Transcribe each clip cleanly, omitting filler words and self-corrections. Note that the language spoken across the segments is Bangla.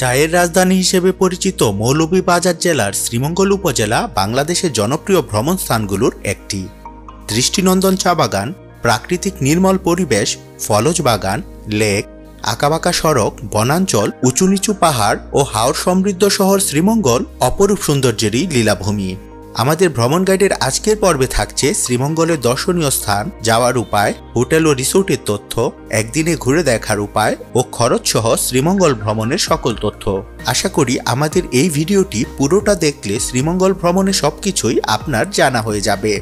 চায়ের রাজধানী হিসেবে পরিচিত মৌলভীবাজার জেলার শ্রীমঙ্গল উপজেলা বাংলাদেশের জনপ্রিয় ভ্রমণ স্থানগুলোর একটি। দৃষ্টিনন্দন চা বাগান, প্রাকৃতিক নির্মল পরিবেশ, ফলজ বাগান, লেক, আঁকাবাঁকা সড়ক, বনাঞ্চল, উঁচু নিচু পাহাড় ও হাওর সমৃদ্ধ শহর শ্রীমঙ্গল অপরূপ সৌন্দর্যেরই লীলাভূমি। আমাদের ভ্রমণ গাইডের আজকের পর্বে থাকছে শ্রীমঙ্গলের দর্শনীয় স্থান, যাওয়ার উপায়, হোটেল ও রিসোর্টের তথ্য, একদিনে ঘুরে দেখার উপায় ও খরচ সহ শ্রীমঙ্গল ভ্রমণের সকল তথ্য। আশা করি আমাদের এই ভিডিওটি পুরোটা দেখলে শ্রীমঙ্গল ভ্রমণের সবকিছুই আপনার জানা হয়ে যাবে।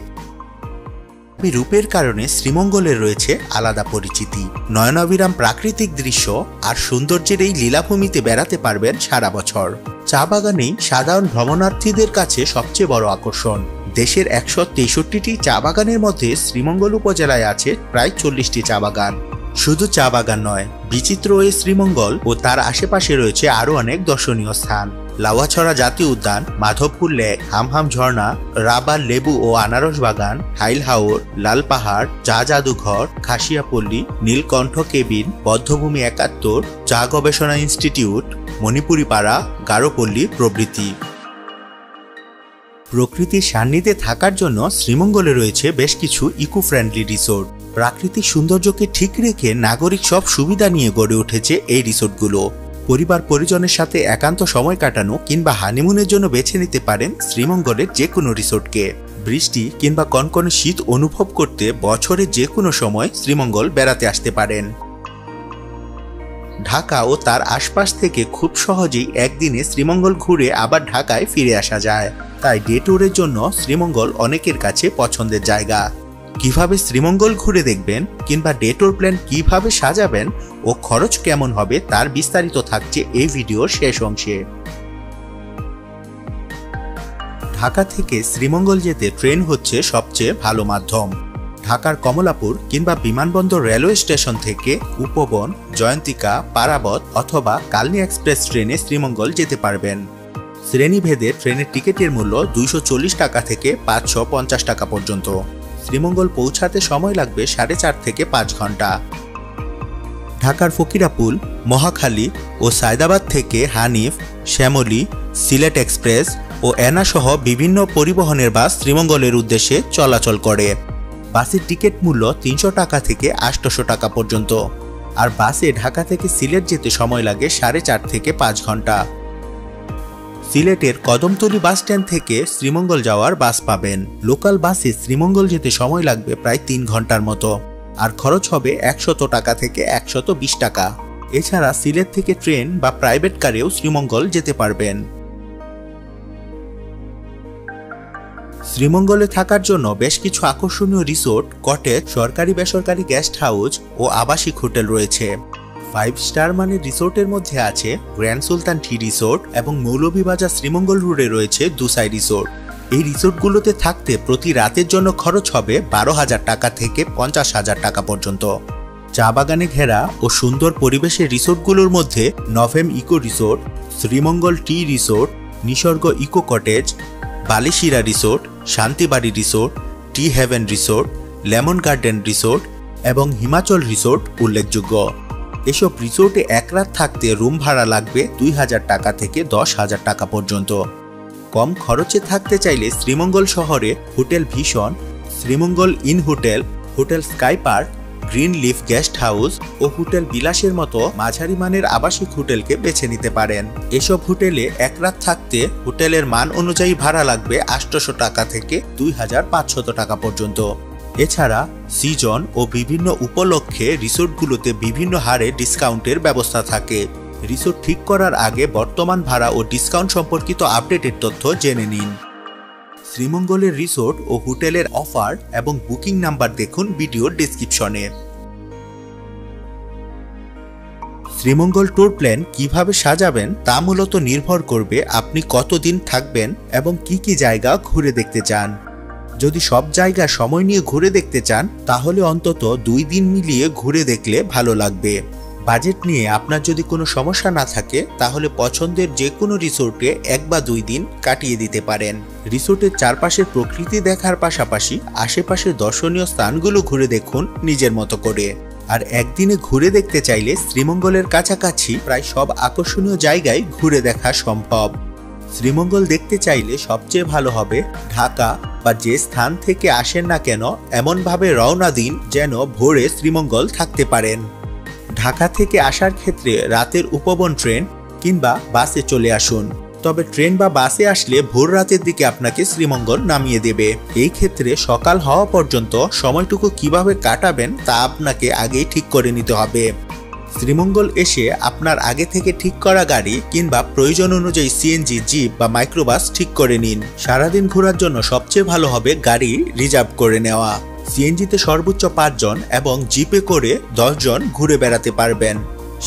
রূপের কারণে শ্রীমঙ্গলের রয়েছে আলাদা পরিচিতি। নয়নাভিরাম প্রাকৃতিক দৃশ্য আর সৌন্দর্যের এই লীলাভূমিতে বেড়াতে পারবেন সারা বছর। চা বাগানেই সাধারণ ভ্রমণার্থীদের কাছে সবচেয়ে বড় আকর্ষণ। দেশের 163টি চা বাগানের মধ্যে শ্রীমঙ্গল উপজেলায় আছে প্রায় 40টি চা বাগান। শুধু চা বাগান নয়, বিচিত্র এই শ্রীমঙ্গল ও তার আশেপাশে রয়েছে আরও অনেক দর্শনীয় স্থান। লাউয়াছড়া জাতীয় উদ্যান, মাধবপুর লেক, হামহাম ঝর্ণা, রাবার, লেবু ও আনারস বাগান, হাইল হাওর, লাল পাহাড়, চা জাদুঘর, খাসিয়াপল্লী, নীলকণ্ঠ কেবিন, বদ্ধভূমি 71, চা গবেষণা ইনস্টিটিউট, মণিপুরি পাড়া, গারোপল্লী প্রভৃতি। প্রকৃতির সান্নিধ্যে থাকার জন্য শ্রীমঙ্গলে রয়েছে বেশ কিছু ইকো ফ্রেন্ডলি রিসোর্ট। প্রাকৃতিক সৌন্দর্যকে ঠিক রেখে নাগরিক সব সুবিধা নিয়ে গড়ে উঠেছে এই রিসোর্টগুলো। পরিবার পরিজনের সাথে একান্ত সময় কাটানো কিংবা হানিমুনের জন্য বেছে নিতে পারেন শ্রীমঙ্গলের যে কোনো রিসোর্টকে। বৃষ্টি কিংবা কনকনে শীত অনুভব করতে বছরের যে কোনো সময় শ্রীমঙ্গল বেড়াতে আসতে পারেন। ঢাকা ও তার আশপাশ থেকে খুব সহজেই একদিনে শ্রীমঙ্গল ঘুরে আবার ঢাকায় ফিরে আসা যায়। তাই ডে ট্যুরের জন্য শ্রীমঙ্গল অনেকের কাছে পছন্দের জায়গা। কিভাবে শ্রীমঙ্গল ঘুরে দেখবেন কিংবা ডে ট্যুর প্ল্যান কিভাবে সাজাবেন ও খরচ কেমন হবে তার বিস্তারিত থাকছে এই ভিডিওর শেষ অংশে। ঢাকা থেকে শ্রীমঙ্গল যেতে ট্রেন হচ্ছে সবচেয়ে ভালো মাধ্যম। ঢাকার কমলাপুর কিংবা বিমানবন্দর রেলওয়ে স্টেশন থেকে উপবন, জয়ন্তিকা, পারাবত অথবা কালনী এক্সপ্রেস ট্রেনে শ্রীমঙ্গল যেতে পারবেন। শ্রেণীভেদে ট্রেনের টিকিটের মূল্য 240 টাকা থেকে 550 টাকা পর্যন্ত। শ্রীমঙ্গল পৌঁছাতে সময় লাগবে 4.5 থেকে 5 ঘন্টা। ঢাকার ফকিরাপুল, মহাখালী ও সায়দাবাদ থেকে হানিফ, শ্যামলী, সিলেট এক্সপ্রেস ও এনা সহ বিভিন্ন পরিবহনের বাস শ্রীমঙ্গলের উদ্দেশ্যে চলাচল করে। বাসের টিকিট মূল্য 300 টাকা থেকে 800 টাকা পর্যন্ত। আর বাসে ঢাকা থেকে সিলেট যেতে সময় লাগে 4.5 থেকে 5 ঘন্টা। সিলেটের কদমতলী বাস স্ট্যান্ড থেকে শ্রীমঙ্গল যাওয়ার বাস পাবেন। লোকাল বাসে শ্রীমঙ্গল যেতে সময় লাগবে প্রায় 3 ঘন্টার মতো। আর খরচ হবে 100 টাকা থেকে 120 টাকা। এছাড়া সিলেট থেকে ট্রেন বা প্রাইভেট কারেও শ্রীমঙ্গল যেতে পারবেন। শ্রীমঙ্গলে থাকার জন্য বেশ কিছু আকর্ষণীয় রিসোর্ট, কটেজ, সরকারি বেসরকারি গেস্ট হাউস ও আবাসিক হোটেল রয়েছে। 5 স্টার মানের রিসোর্টের মধ্যে আছে গ্র্যান্ড সুলতান টি রিসোর্ট এবং মৌলভীবাজার শ্রীমঙ্গল রোডে রয়েছে দুসাই রিসোর্ট। এই রিসোর্টগুলোতে থাকতে প্রতি রাতের জন্য খরচ হবে 12,000 টাকা থেকে 50,000 টাকা পর্যন্ত। চা বাগানে ঘেরা ও সুন্দর পরিবেশের রিসোর্টগুলোর মধ্যে নভেম eco resort, Sreemangal tea resort, Nishorgo eco cottage, Balishira resort, Shantibari resort, tea heaven resort, lemon garden resort এবং হিমাচল রিসোর্ট উল্লেখযোগ্য। এসব রিসোর্টে এক রাত থাকতে রুম ভাড়া লাগবে 2,000 টাকা থেকে 10,000 টাকা পর্যন্ত। কম খরচে থাকতে চাইলে শ্রীমঙ্গল শহরে hotel vision, Sreemangal inn hotel, hotel sky park, green leaf guest house ও হোটেল বিলাসের মতো মাঝারি মানের আবাসিক হোটেলকে বেছে নিতে পারেন। এসব হোটেলে এক রাত থাকতে হোটেলের মান অনুযায়ী ভাড়া লাগবে 800 টাকা থেকে 2,500 টাকা পর্যন্ত। এছাড়া সিজন ও বিভিন্ন উপলক্ষে রিসোর্টগুলোতে বিভিন্ন হারে ডিসকাউন্টের ব্যবস্থা থাকে। রিসোর্ট ঠিক করার আগে বর্তমান ভাড়া ও ডিসকাউন্ট সম্পর্কিত আপডেটের তথ্য জেনে নিন। শ্রীমঙ্গলের রিসোর্ট ও হোটেলের অফার এবং বুকিং নাম্বার দেখুন ভিডিওর ডেসক্রিপশনে। শ্রীমঙ্গল ট্যুর প্ল্যান কিভাবে সাজাবেন তা মূলত নির্ভর করবে আপনি কতদিন থাকবেন এবং কি কি জায়গা ঘুরে দেখতে চান। যদি সব জায়গা সময় নিয়ে ঘুরে দেখতে চান তাহলে অন্তত 2 দিন মিলিয়ে ঘুরে দেখলে ভালো লাগবে। বাজেট নিয়ে আপনার যদি কোনো সমস্যা না থাকে তাহলে পছন্দের যে কোনো রিসোর্টে 1 বা 2 দিন কাটিয়ে দিতে পারেন। রিসোর্টের চারপাশের প্রকৃতি দেখার পাশাপাশি আশেপাশের দর্শনীয় স্থানগুলো ঘুরে দেখুন নিজের মতো করে। আর একদিনে ঘুরে দেখতে চাইলে শ্রীমঙ্গলের কাছাকাছি প্রায় সব আকর্ষণীয় জায়গায় ঘুরে দেখা সম্ভব। শ্রীমঙ্গল দেখতে চাইলে সবচেয়ে ভালো হবে ঢাকা বা যে স্থান থেকে আসেন না কেন এমনভাবে রওনা দিন যেন ভোরে শ্রীমঙ্গল থাকতে পারেন। ঢাকা থেকে আসার ক্ষেত্রে রাতের উপবন ট্রেন কিংবা বাসে চলে আসুন। তবে ট্রেন বা বাসে আসলে ভোর রাতের দিকে আপনাকে শ্রীমঙ্গল নামিয়ে দেবে। এই ক্ষেত্রে সকাল হওয়া পর্যন্ত সময়টুকু কিভাবে কাটাবেন তা আপনাকে আগেই ঠিক করে নিতে হবে। শ্রীমঙ্গল এসে আপনার আগে থেকে ঠিক করা গাড়ি কিংবা প্রয়োজন অনুযায়ী সিএনজি, জিপ বা মাইক্রোবাস ঠিক করে নিন। সারাদিন ঘোরার জন্য সবচেয়ে ভালো হবে গাড়ি রিজার্ভ করে নেওয়া। সিএনজিতে সর্বোচ্চ 5 জন এবং জিপে করে 10 জন ঘুরে বেড়াতে পারবেন।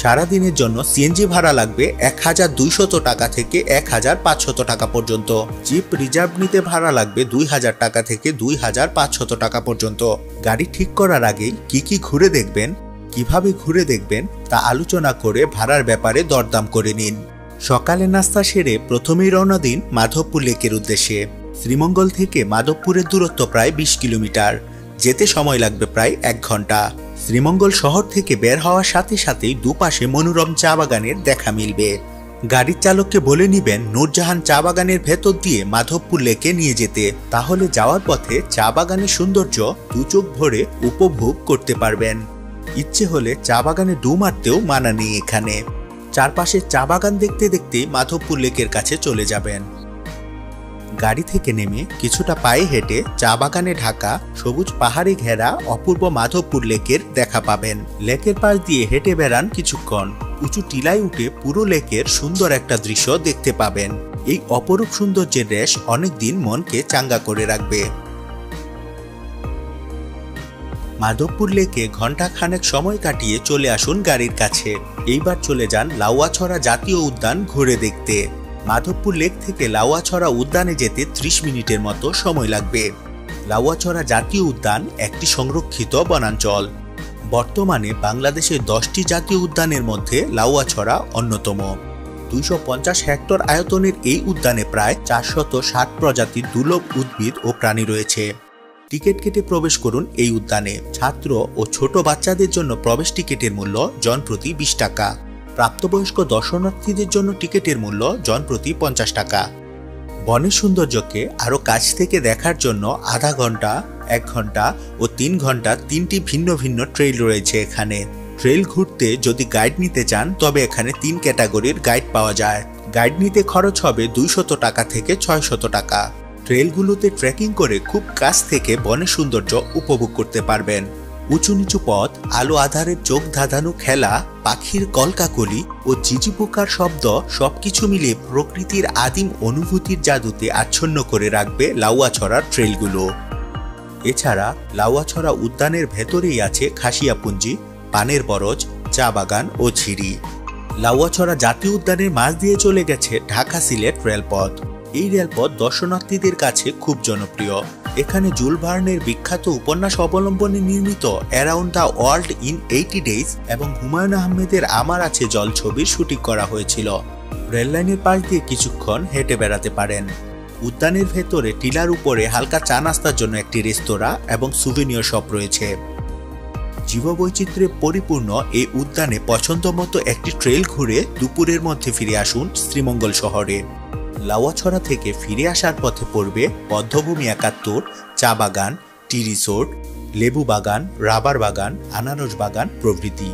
সারাদিনের জন্য সিএনজি ভাড়া লাগবে 1200 টাকা থেকে 1500 টাকা পর্যন্ত। জিপ রিজার্ভ নিতে ভাড়া লাগবে 2000 টাকা থেকে 2500 টাকা পর্যন্ত। গাড়ি ঠিক করার আগেই কি ঘুরে দেখবেন, কিভাবে ঘুরে দেখবেন তা আলোচনা করে ভাড়ার ব্যাপারে দরদাম করে নিন। সকালে নাস্তা সেরে প্রথমেই রওনা দিন মাধবপুর লেকের উদ্দেশ্যে। শ্রীমঙ্গল থেকে মাধবপুরের দূরত্ব প্রায় 20 কিলোমিটার। যেতে সময় লাগবে প্রায় 1 ঘন্টা। শ্রীমঙ্গল শহর থেকে বের হওয়ার সাথে সাথেই দুপাশে মনোরম চা বাগানের দেখা মিলবে। গাড়ির চালককে বলে নিবেন নূরজাহান চা বাগানের ভেতর দিয়ে মাধবপুর লেকে নিয়ে যেতে। তাহলে যাওয়ার পথে চা বাগানের সৌন্দর্য 2 চোখ ভরে উপভোগ করতে পারবেন। ইচ্ছে হলে চা বাগানে ডুব মারতেও মানা নেই এখানে। চারপাশে চা বাগান দেখতে দেখতে মাধবপুর লেকের কাছে চলে যাবেন। গাড়ি থেকে নেমে কিছুটা পায়ে হেঁটে চা বাগানে ঢাকা সবুজ পাহাড়ে ঘেরা অপূর্ব মাধবপুর লেকের দেখা পাবেন। লেকের পাশ দিয়ে হেঁটে বেড়ান কিছুক্ষণ। উঁচু টিলায় উঠে পুরো লেকের সুন্দর একটা দৃশ্য দেখতে পাবেন। এই অপরূপ সৌন্দর্যের রেশ অনেকদিন মনকে চাঙ্গা করে রাখবে। মাধবপুর লেকে ঘণ্টাখানেক সময় কাটিয়ে চলে আসুন গাড়ির কাছে। এইবার চলে যান লাউয়াছড়া জাতীয় উদ্যান ঘুরে দেখতে। মাধবপুর লেক থেকে লাউয়াছড়া উদ্যানে যেতে 30 মিনিটের মতো সময় লাগবে। লাউয়াছড়া জাতীয় উদ্যান একটি সংরক্ষিত বনাঞ্চল। বর্তমানে বাংলাদেশের 10টি জাতীয় উদ্যানের মধ্যে লাউয়াছড়া অন্যতম। 250 হেক্টর আয়তনের এই উদ্যানে প্রায় 460 প্রজাতির দুর্লভ উদ্ভিদ ও প্রাণী রয়েছে। টিকিট কেটে প্রবেশ করুন এই উদ্যানে। ছাত্র ও ছোট বাচ্চাদের জন্য প্রবেশ টিকিটের মূল্য জনপ্রতি 20 টাকা। প্রাপ্তবয়স্ক দর্শনার্থীদের জন্য টিকিটের মূল্য জনপ্রতি 50 টাকা। বনের সৌন্দর্যকে আরও কাছ থেকে দেখার জন্য আধা ঘন্টা, 1 ঘন্টা ও 3 ঘন্টা 3টি ভিন্ন ভিন্ন ট্রেইল রয়েছে এখানে। ট্রেইল ঘুরতে যদি গাইড নিতে চান তবে এখানে 3 ক্যাটাগরির গাইড পাওয়া যায়। গাইড নিতে খরচ হবে 200 টাকা থেকে 600 টাকা। ট্রেইলগুলোতে ট্রেকিং করে খুব কাছ থেকে বনের সৌন্দর্য উপভোগ করতে পারবেন। উঁচু নিচু পথ, আলো আধারের চোখ ধাঁধানো খেলা, পাখির কলকাকলি ও ঝিঝি পোকার শব্দ সবকিছু মিলে প্রকৃতির আদিম অনুভূতির জাদুতে আচ্ছন্ন করে রাখবে লাউয়াছড়ার ট্রেইলগুলো। এছাড়া লাউয়াছড়া উদ্যানের ভেতরেই আছে খাসিয়াপুঞ্জি, পানের বরজ, চা বাগান ও ঝিরি। লাউয়াছড়া জাতীয় উদ্যানের মাঝ দিয়ে চলে গেছে ঢাকা সিলেট রেলপথ। এই রেলপথ দর্শনার্থীদের কাছে খুব জনপ্রিয়। এখানে জুল ভার্নের বিখ্যাত উপন্যাস অবলম্বনে নির্মিত around the world in 80 days এবং হুমায়ুন আহমেদের আমার আছে জল ছবির শুটিং করা হয়েছিল। রেললাইনের পাশ দিয়ে কিছুক্ষণ হেঁটে বেড়াতে পারেন। উদ্যানের ভেতরে টিলার উপরে হালকা চা নাস্তার জন্য একটি রেস্তোরাঁ এবং সুভেনিয়ার শপ রয়েছে। জীববৈচিত্র্যে পরিপূর্ণ এই উদ্যানে পছন্দ মতো একটি ট্রেইল ঘুরে দুপুরের মধ্যে ফিরে আসুন শ্রীমঙ্গল শহরে। লাউয়াছড়া থেকে ফিরে আসার পথে পড়বে বদ্ধভূমি 71, চা বাগান, টি রিসোর্ট, লেবু বাগান, রাবার বাগান, আনারস বাগান প্রভৃতি।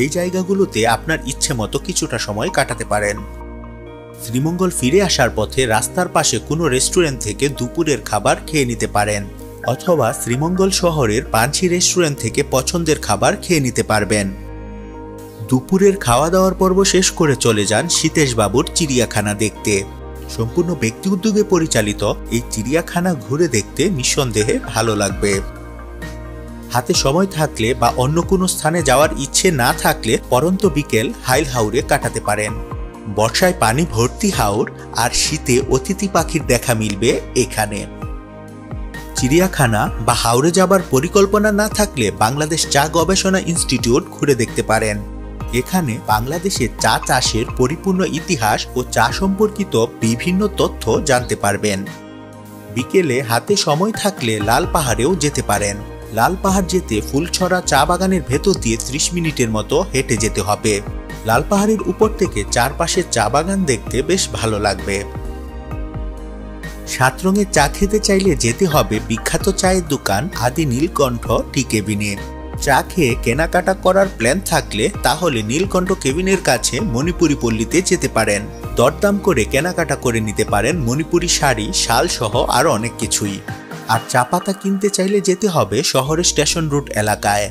এই জায়গাগুলোতে আপনার ইচ্ছে মতো কিছুটা সময় কাটাতে পারেন। শ্রীমঙ্গল ফিরে আসার পথে রাস্তার পাশে কোনো রেস্টুরেন্ট থেকে দুপুরের খাবার খেয়ে নিতে পারেন, অথবা শ্রীমঙ্গল শহরের পাঞ্চি রেস্টুরেন্ট থেকে পছন্দের খাবার খেয়ে নিতে পারবেন। দুপুরের খাওয়া দাওয়ার পর্ব শেষ করে চলে যান সীতেশ বাবুর চিড়িয়াখানা দেখতে। সম্পূর্ণ ব্যক্তি উদ্যোগে পরিচালিত এই চিড়িয়াখানা ঘুরে দেখতে নিঃসন্দেহে ভালো লাগবে। হাতে সময় থাকলে বা অন্য কোনো স্থানে যাওয়ার ইচ্ছে না থাকলে পরন্ত বিকেল হাইল হাওরে কাটাতে পারেন। বর্ষায় পানি ভর্তি হাওর আর শীতে অতিথি পাখির দেখা মিলবে এখানে। চিড়িয়াখানা বা হাওরে যাবার পরিকল্পনা না থাকলে বাংলাদেশ চা গবেষণা ইনস্টিটিউট ঘুরে দেখতে পারেন। এখানে বাংলাদেশের চা চাষের পরিপূর্ণ ইতিহাস ও চা সম্পর্কিত বিভিন্ন তথ্য জানতে পারবেন। বিকেলে হাতে সময় থাকলে লাল পাহাড়েও যেতে পারেন। লাল পাহাড় যেতে ফুলছড়া চা বাগানের ভেতর দিয়ে 30 মিনিটের মতো হেঁটে যেতে হবে। লাল পাহাড়ের উপর থেকে চারপাশে চা বাগান দেখতে বেশ ভালো লাগবে। 7 রঙের চা খেতে চাইলে যেতে হবে বিখ্যাত চায়ের দোকান আদি নীলকণ্ঠ টি কেবিনে। চা খেয়ে কেনাকাটা করার প্ল্যান থাকলে তাহলে নীলকণ্ঠ কেবিনের কাছে মণিপুরি পল্লীতে যেতে পারেন। দরদাম করে কেনাকাটা করে নিতে পারেন মণিপুরি শাড়ি, শাল সহ আরো অনেক কিছুই। আর চা পাতা কিনতে চাইলে যেতে হবে শহরের স্টেশন রোড এলাকায়।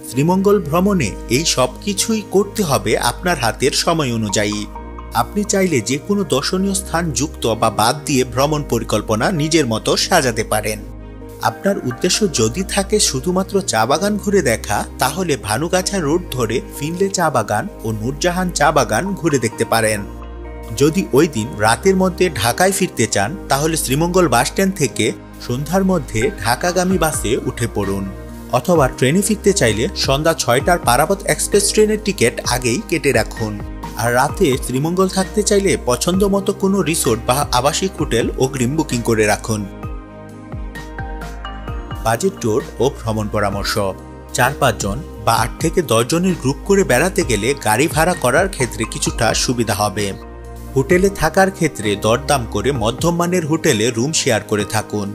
শ্রীমঙ্গল ভ্রমণে এই সব কিছুই করতে হবে আপনার হাতের সময় অনুযায়ী। আপনি চাইলে যে কোনো দর্শনীয় স্থান যুক্ত বা বাদ দিয়ে ভ্রমণ পরিকল্পনা নিজের মতো সাজাতে পারেন। আপনার উদ্দেশ্য যদি থাকে শুধুমাত্র চা বাগান ঘুরে দেখা, তাহলে ভানুগাছা রোড ধরে ফিনলে চা বাগান ও নূরজাহান চা বাগান ঘুরে দেখতে পারেন। যদি ওই দিন রাতের মধ্যে ঢাকায় ফিরতে চান, তাহলে শ্রীমঙ্গল বাসস্ট্যান্ড থেকে সন্ধ্যার মধ্যে ঢাকাগামী বাসে উঠে পড়ুন। অথবা ট্রেনে ফিরতে চাইলে সন্ধ্যা 6টার পারাবত এক্সপ্রেস ট্রেনের টিকিট আগেই কেটে রাখুন। আর রাতে শ্রীমঙ্গল থাকতে চাইলে পছন্দ মতো কোনো রিসোর্ট বা আবাসিক হোটেল অগ্রিম বুকিং করে রাখুন। বাজেট ট্যুর ও ভ্রমণ পরামর্শ: 4-5 জন বা 8 থেকে 10 জনের গ্রুপ করে বেড়াতে গেলে গাড়ি ভাড়া করার ক্ষেত্রে কিছুটা সুবিধা হবে। হোটেলে থাকার ক্ষেত্রে দরদাম করে মধ্যম মানের হোটেলে রুম শেয়ার করে থাকুন।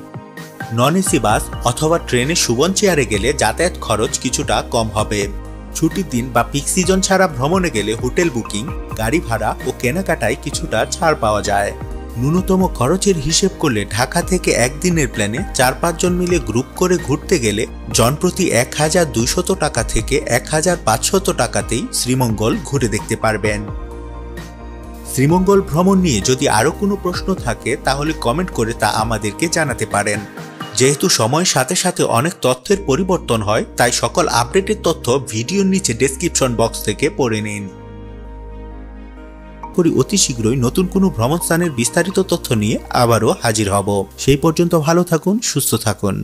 নন এসি বাস অথবা ট্রেনে সুবন চেয়ারে গেলে যাতায়াত খরচ কিছুটা কম হবে। ছুটির দিন বা পিক সিজন ছাড়া ভ্রমণে গেলে হোটেল বুকিং, গাড়ি ভাড়া ও কেনাকাটায় কিছুটা ছাড় পাওয়া যায়। ন্যূনতম খরচের হিসেব করলে ঢাকা থেকে একদিনের প্ল্যানে 4-5 জন মিলে গ্রুপ করে ঘুরতে গেলে জনপ্রতি 1200 টাকা থেকে 1500 টাকাতেই শ্রীমঙ্গল ঘুরে দেখতে পারবেন। শ্রীমঙ্গল ভ্রমণ নিয়ে যদি আরও কোনো প্রশ্ন থাকে তাহলে কমেন্ট করে তা আমাদেরকে জানাতে পারেন। যেহেতু সময়ের সাথে সাথে অনেক তথ্যের পরিবর্তন হয়, তাই সকল আপডেটের তথ্য ভিডিওর নিচে ডেসক্রিপশন বক্স থেকে পড়ে নিন। অতি শীঘ্রই নতুন কোনো ভ্রমণ স্থানের বিস্তারিত তথ্য নিয়ে আবারও হাজির হব। সেই পর্যন্ত ভালো থাকুন, সুস্থ থাকুন।